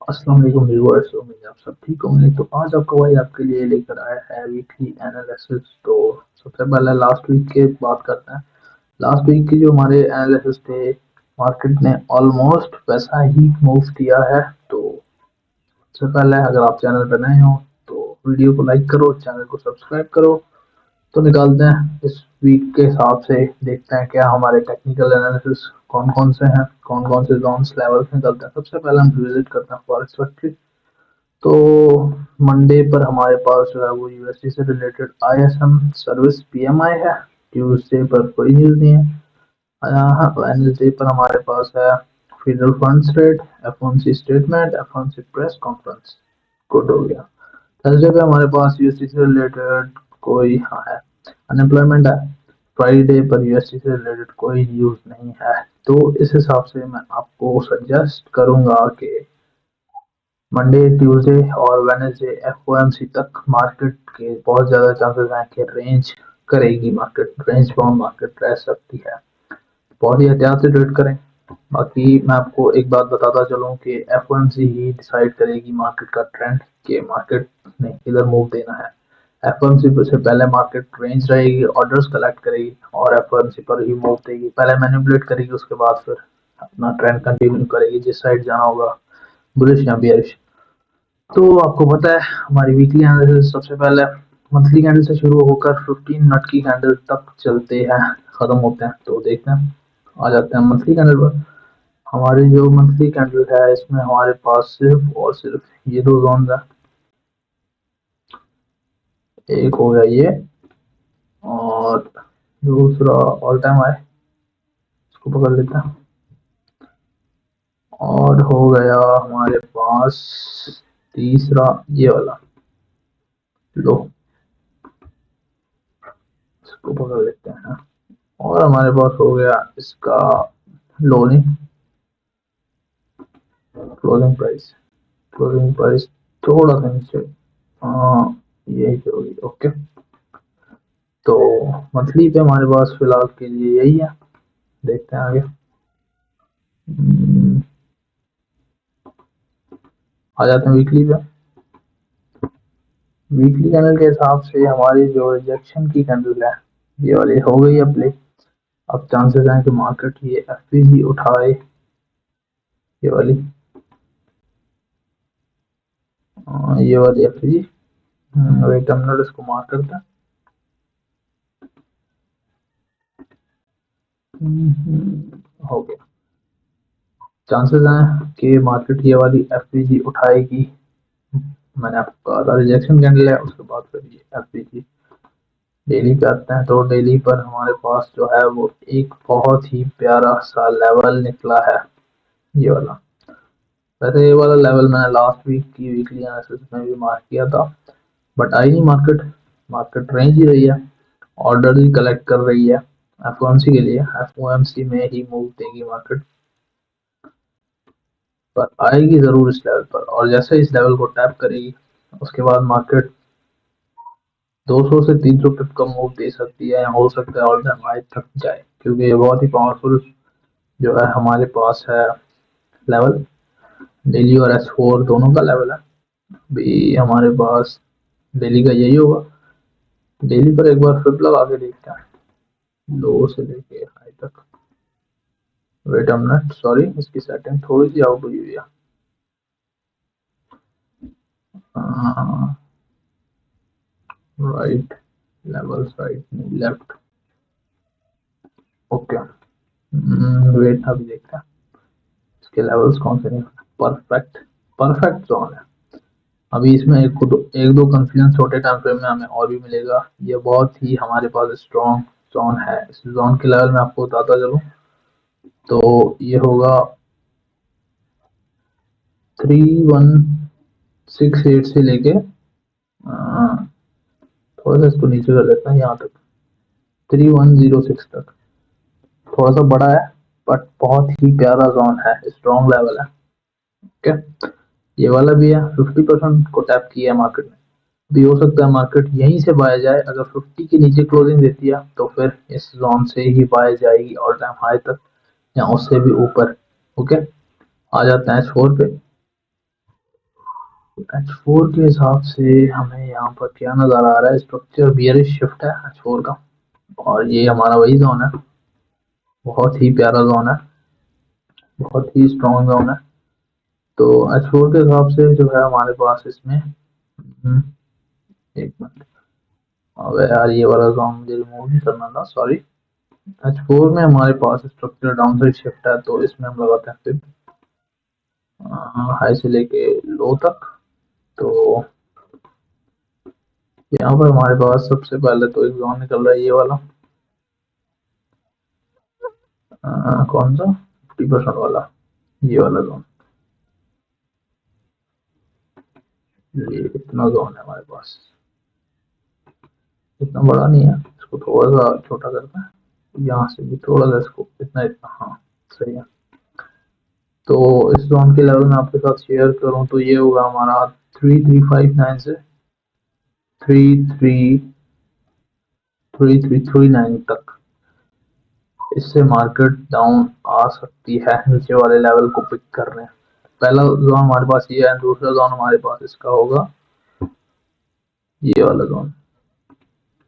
अस्सलाम वालेकुम व्यूअर्स, उम्मीद है आप सब ठीक होंगे। तो आज आपका भाई आपके लिए लेकर आया है वीकली एनालिसिस। तो सबसे पहले लास्ट वीक के बात करते हैं। लास्ट वीक की जो हमारे एनालिसिस थे, मार्केट ने ऑलमोस्ट वैसा ही मूव किया है। तो सबसे पहले अगर आप चैनल पर नए हो तो वीडियो को लाइक करो, चैनल को सब्सक्राइब करो। तो निकालते हैं इस वीक के हिसाब से, देखते हैं क्या हमारे टेक्निकल एनालिसिस कौन कौन से हैं, कौन कौन से जोन्स लेवल्स निकलते हैं। सबसे पहले हम विजिट करते हैं फॉरेक्स फैक्ट्री। तो मंडे पर हमारे पास जो है वो यूएसडी से रिलेटेड आईएसएम सर्विस पीएमआई है। ट्यूसडे पर कोई न्यूज़ नहीं है। हाँ, वेडनेसडे पर हमारे पास है federal funds rate, FOMC statement, FOMC press conference. Good हो गया। थर्सडे पे हमारे पास यूएसडी से रिलेटेड कोई हाँ है, अनएम्प्लॉयमेंट है। फ्राइडे पर यूएसडी से रिलेटेड कोई न्यूज़ नहीं है। तो इस हिसाब से मैं आपको सजेस्ट करूंगा कि मंडे, ट्यूसडे और वेडनेसडे एफओएमसी तक मार्केट के बहुत ज़्यादा चांसेस हैं कि रेंज करेगी, मार्केट रेंज बाउंड मार्केट रह सकती है। बहुत ही एहतियात से ट्रेड करें। बाकी मैं आपको एक बात बताता चलूँ कि एफओएमसी ही डिसाइड करेगी मार्केट का ट्रेंड, कि मार्केट ने किधर मूव देना है। एफओएमसी से पहले मार्केट रेंज रहेगी, ऑर्डर्स कलेक्ट करेगी और एफओएमसी पर ही मूव देगी। पहले मैनिपुलेट करेगी, उसके बाद फिर अपना ट्रेंड कंटिन्यू करेगी जिस साइड जाना होगा, बुलिश या बियरिश। तो आपको पता है हमारी वीकली एनालिसिस सबसे पहले मंथली कैंडल से शुरू होकर 15 मिनट की कैंडल तक चलते हैं, खत्म होते हैं। तो देखते हैं, आ जाते हैं मंथली कैंडल पर। हमारी जो मंथली कैंडल है इसमें हमारे पास सिर्फ और सिर्फ ये दो जोन है। एक हो गया ये, और दूसरा ऑल टाइम हाई, इसको पकड़ लेते हैं। और हो गया हमारे पास तीसरा ये वाला लो, इसको पकड़ लेते हैं। और हमारे पास हो गया इसका लो नहीं, क्लोजिंग प्राइस। क्लोजिंग प्राइस थोड़ा सा नीचे, यही से होगी। ओके, तो मंथली पे हमारे पास फिलहाल के लिए यही है। देखते हैं आगे। आ जाते हैं वीकली पे। वीकली कैंडल के हिसाब से हमारी जो रिजेक्शन की कैंडल है ये वाली हो गई है प्ले। अब चांसेस हैं कि मार्केट ये एफपीजी उठाए, ये वाली, ये वाली एफपीजी। वेट हम नोट इसको मार्क करते हैं। हो गया। चांसेस हैं कि मार्केट ये वाली एफपीजी उठाएगी। मैंने आपको कहा था रिजेक्शन कैंडल है, उसके बाद फिर ये एफपीजी। डेली पे आते हैं तो डेली पर हमारे पास जो है वो एक बहुत ही प्यारा सा लेवल निकला है, ये वाला। वैसे ये वाला लेवल मैंने लास्ट वीक की वीकली एनालिसिस में भी मार्क किया था, बट आई नहीं मार्केट। मार्केट रेंज ही रही है, ऑर्डर ही कलेक्ट कर रही है एफओएमसी के लिए। एफओएमसी में ही मूव देगी मार्केट, पर आएगी जरूर इस लेवल पर। और जैसे इस लेवल को टैप करेगी उसके बाद मार्केट 200 से 300 पिप का मूव दे सकती है, या हो सकता है ऑल टाइम हाई तक जाए, क्योंकि ये बहुत ही पावरफुल जो है हमारे पास है लेवल। डेली और S4 दोनों का लेवल है। भी हमारे पास डेली का यही होगा। डेली पर एक बार फ्लिप लगा के देखते हैं, लो से लेके हाई तक। वेट अ मिनट, सॉरी इसकी सेटिंग थोड़ी सी आउट हुई हुई है। Right level, right left. Okay, wait अभी देखते हैं इसके लेवल्स कौन से नहीं। परफेक्ट, परफेक्ट जोन है। अभी इसमें एक दो कंफ्यूजन छोटे टाइम फ्रेम में हमें और भी मिलेगा। ये बहुत ही हमारे पास स्ट्रॉन्ग जोन है। इस जोन के लेवल में आपको बताता चलूं तो ये होगा 3168 से लेके थोड़ा सा इसको नीचे कर देता है यहाँ तक, 3106 तक। थोड़ा सा बड़ा है बट बहुत ही प्यारा जोन है, स्ट्रॉन्ग लेवल है। ओके, ये वाला भी है। 50% को टैप किया है मार्केट ने। भी हो सकता है मार्केट यहीं से बाय जाए। अगर 50 के नीचे क्लोजिंग देती है तो फिर इस जोन से ही बाय जाएगी ऑल टाइम हाई तक, या उससे भी ऊपर। ओके, आ जाते हैं S4 पे। H4 के हिसाब से हमें यहाँ पर क्या नज़र आ रहा है, स्ट्रक्चर बियरिश शिफ्ट है H4 का, और ये हमारा वही जोन है, बहुत ही प्यारा जोन है, बहुत ही स्ट्रॉन्ग जोन है। तो H4 के हिसाब से जो है हमारे पास इसमें एक मिनट, अबे यार ये वाला जोन मुझे रिमूव नहीं करना था, सॉरी। H4 में हमारे पास स्ट्रक्चर डाउन साइड शिफ्ट है, तो इसमें हम लगाते हैं फिर हाई से लेके लो तक। तो यहाँ पर हमारे पास सबसे पहले तो एक जोन निकल रहा है ये वाला, कौन सा 50% वाला, ये वाला जोन। ये इतना जोन है हमारे पास, इतना बड़ा नहीं है, इसको थोड़ा सा छोटा करते हैं, यहाँ से भी थोड़ा सा इसको इतना इतना, हाँ सही है। तो इस जोन के लेवल में आपके साथ शेयर करूँ तो ये होगा हमारा 3359 से 3339 तक। इससे मार्केट डाउन आ सकती है नीचे वाले लेवल को पिक करने। पहला जोन हमारे पास ये है, दूसरा जोन हमारे पास इसका होगा ये वाला जोन।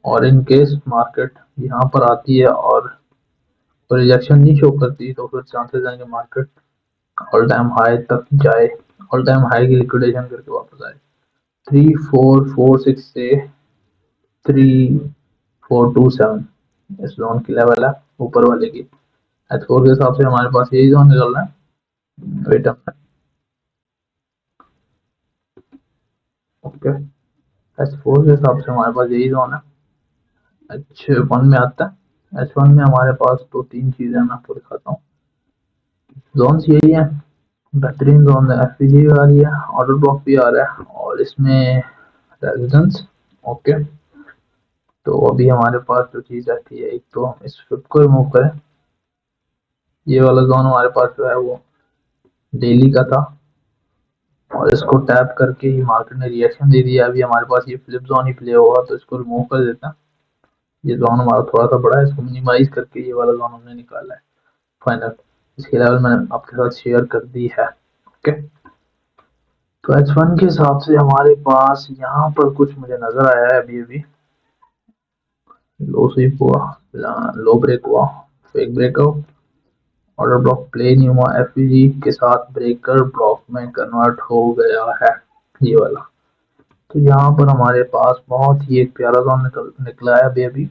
और इन केस मार्केट यहाँ पर आती है और रिजेक्शन नहीं शो करती, तो फिर चांसेस हैं कि मार्केट ऑल टाइम हाई तक जाए, ऑल टाइम हाई की लिक्विडेशन करके वापस आए। 3446 से 3427 इस जोन की लेवल है ऊपर वाले की। H4 के हिसाब से हमारे पास यही जोन निकल रहा है, वेट अप। ओके, H4 के हिसाब से हमारे पास यही जोन है। H1 में आता है, H1 में हमारे पास दो तीन चीजें मैं आपको दिखाता हूँ। जोन यही है, बेहतरीन जोन है, एफपीजी भी आ रही है, ऑर्डर ब्लॉक भी आ रहा है, और इसमें रेजिडेंस। ओके, तो अभी हमारे पास जो चीज आती है, एक तो हम इस फ्लिप को रिमूव करें। ये वाला जोन हमारे पास जो है वो डेली का था, और इसको टैप करके ही मार्केट ने रिएक्शन दे दिया। अभी हमारे पास ये फ्लिप जोन ही प्ले होगा, तो इसको रिमूव कर देते हैं। ये जोन हमारा थोड़ा सा बड़ा है, इसको मिनिमाइज करके ये वाला जोन हमने निकाला है फाइनल। इसके लेवल मैंने आपके साथ शेयर कर दी है। ओके, तो H1 के हिसाब से हमारे पास यहाँ पर कुछ मुझे नजर आया है, अभी अभी लो स्वीप हुआ, लो ब्रेक हुआ, fake breakout, order block play नहीं हुआ, एफईजी के साथ ब्रेकर ब्लॉक में कन्वर्ट हो गया है ये वाला। तो यहाँ पर हमारे पास बहुत ही एक प्यारा जोन निकला है अभी अभी,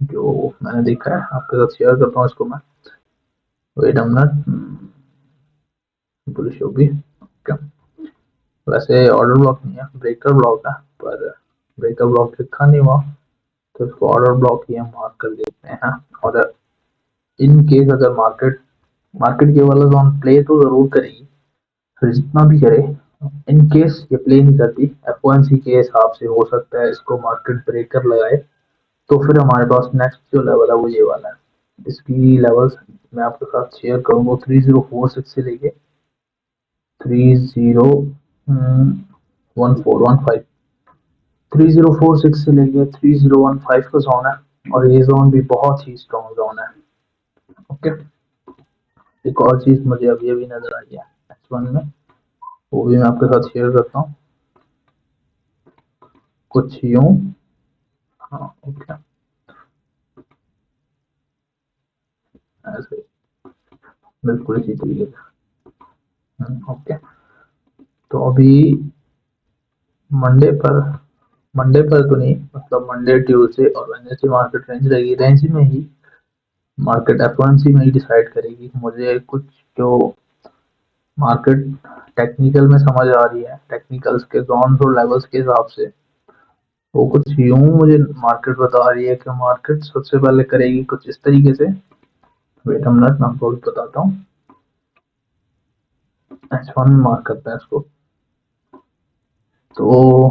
जो मैंने देखा है, आपके साथ शेयर करता हूँ इसको मैं। वेट अ मिनट, पुलिस होगी। ओके, वैसे ऑर्डर ब्लॉक नहीं है, ब्रेकर ब्लॉक है, पर ब्रेकर ब्लॉक लिखा नहीं हुआ, तो इसको ऑर्डर ब्लॉक ही हम मार्क कर देते हैं। और इन केस अगर मार्केट मार्केट के वाला जोन प्ले तो जरूर करेगी, फिर जितना भी करे, इन केस ये प्ले नहीं करती, एफओएमसी के हिसाब से हो सकता है इसको मार्केट ब्रेकर लगाए, तो फिर हमारे पास नेक्स्ट जो लेवल है वो ये वाला है। इसकी लेवल्स मैं आपके साथ शेयर करूंगा, 3046 से लेके 301415, 3046 से लेके 3015 का जोन है, और ये जोन भी बहुत ही स्ट्रॉन्ग जोन है। ओके, एक और चीज मुझे अभी अभी नजर आई है H1 में, वो भी मैं आपके साथ शेयर करता हूँ, कुछ यूं। हाँ ओके, ऐसे बिल्कुल इसी तरीके से। ओके, तो अभी मंडे पर, मंडे पर तो नहीं, मतलब मंडे ट्यूसडे और वेडनेसडे मार्केट रेंज रहेगी, रेंज में ही मार्केट एफओएमसी में ही डिसाइड करेगी। मुझे कुछ जो मार्केट टेक्निकल में समझ आ रही है, टेक्निकल्स के जोन और लेवल्स के हिसाब से, वो कुछ यूं मुझे मार्केट बता रही है कि मार्केट सबसे पहले करेगी कुछ इस तरीके से। वेट अ मिनट, मैं आपको बताता हूँ। H1 में मार्क करते हैं इसको। तो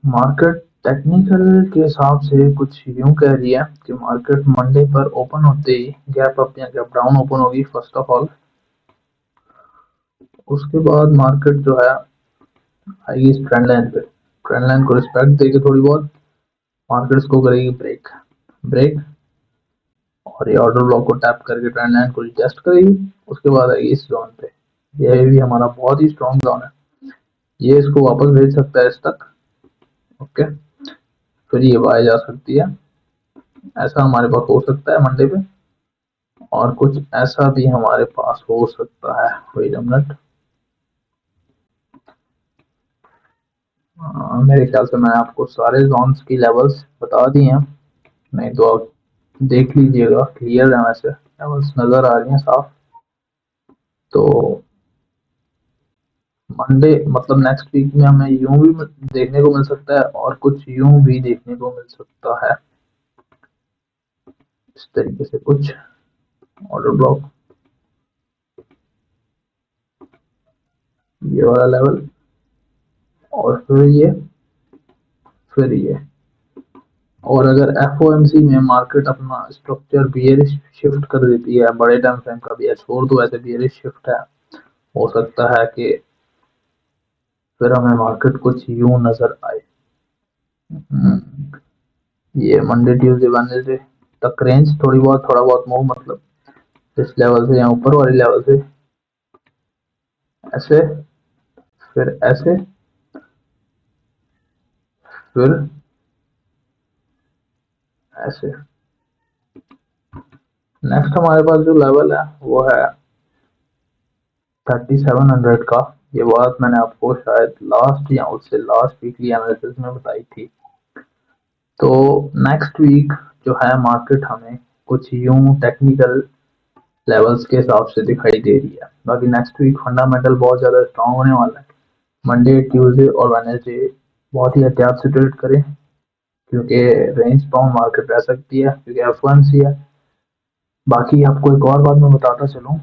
मार्केट टेक्निकल के हिसाब से कुछ यूं कह रही है कि मार्केट मंडे पर ओपन होते ही गैप अप या गैप डाउन ओपन होगी फर्स्ट ऑफ ऑल। उसके बाद मार्केट जो है आएगी इस ट्रेंड लाइन पे, ट्रेंड लाइन को रिस्पेक्ट देगी थोड़ी बहुत, मार्केट इसको करेगी ब्रेक, ब्रेक, और ये ऑर्डर ब्लॉक को टैप करके ट्रेंड लाइन को रिटेस्ट करेगी। उसके बाद आएगी इस जोन पे, यह भी हमारा बहुत ही स्ट्रॉन्ग जोन है। ये इसको वापस भेज सकता है इस तक। ओके, फिर ये बाय जा सकती है। ऐसा हमारे पास हो सकता है मंडे पे, और कुछ ऐसा भी हमारे पास हो सकता है। वेट अ मिनट, मेरे ख्याल से मैं आपको सारे जोन्स की लेवल्स बता दिए हैं, नहीं तो आप देख लीजिएगा, क्लियर है, वैसे लेवल्स नज़र आ रही हैं साफ। तो मंडे मतलब नेक्स्ट वीक में हमें यूं भी देखने को मिल सकता है और कुछ यूं भी देखने को मिल सकता है। इस तरीके से कुछ ऑर्डर ब्लॉक, ये वाला लेवल, और फिर ये। और अगर एफओएमसी में मार्केट अपना स्ट्रक्चर बियरिश शिफ्ट कर देती है, बड़े टाइम फ्रेम का भी है, छोड़ दो ऐसे बियरिश शिफ्ट है, हो सकता है कि फिर हमें मार्केट कुछ यूं नजर आए। ये मंडे ट्यूसडे वेडनेसडे तक रेंज थोड़ा बहुत मूव, मतलब इस लेवल से या ऊपर वाली लेवल से ऐसे, फिर ऐसे, फिर ऐसे। नेक्स्ट हमारे पास जो लेवल है वो है 3700 का। ये बात मैंने आपको शायद लास्ट या उससे लास्ट वीकली एनालिसिस में बताई थी। तो नेक्स्ट वीक जो है मार्केट हमें कुछ यूं टेक्निकल लेवल्स के हिसाब से दिखाई दे रही है। बाकी नेक्स्ट वीक फंडामेंटल बहुत ज़्यादा स्ट्रांग होने वाला है। मंडे ट्यूसडे और वेडनेसडे बहुत ही एहतियात से ट्रेड करें, क्योंकि रेंज बाउंड मार्केट रह सकती है, क्योंकि एफ है। बाकी आपको एक और बात मैं बताता चलूँ,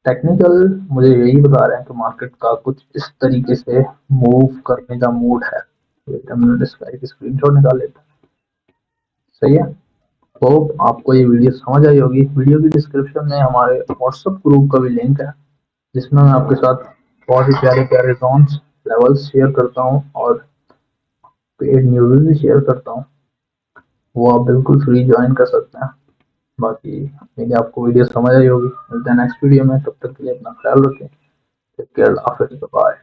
टेक्निकल मुझे यही बता रहे हैं कि मार्केट का कुछ इस तरीके से मूव करने का मूड है। वेट अ मिनट, इसका एक स्क्रीनशॉट निकाल लेता हूँ। सही है। होप आपको ये वीडियो समझ आई होगी। वीडियो की डिस्क्रिप्शन में हमारे व्हाट्सएप ग्रुप का भी लिंक है, जिसमें मैं आपके साथ बहुत ही प्यारे प्यारे जोन्स लेवल्स शेयर करता हूँ और पेड न्यूज़ भी शेयर करता हूँ। वो आप बिल्कुल फ्री ज्वाइन कर सकते हैं। बाकी मेरी आपको वीडियो समझ आई होगी। मिलते हैं नेक्स्ट वीडियो में, तब तक के लिए अपना ख्याल रखें। टेक केयर, हाफिज़, बाय।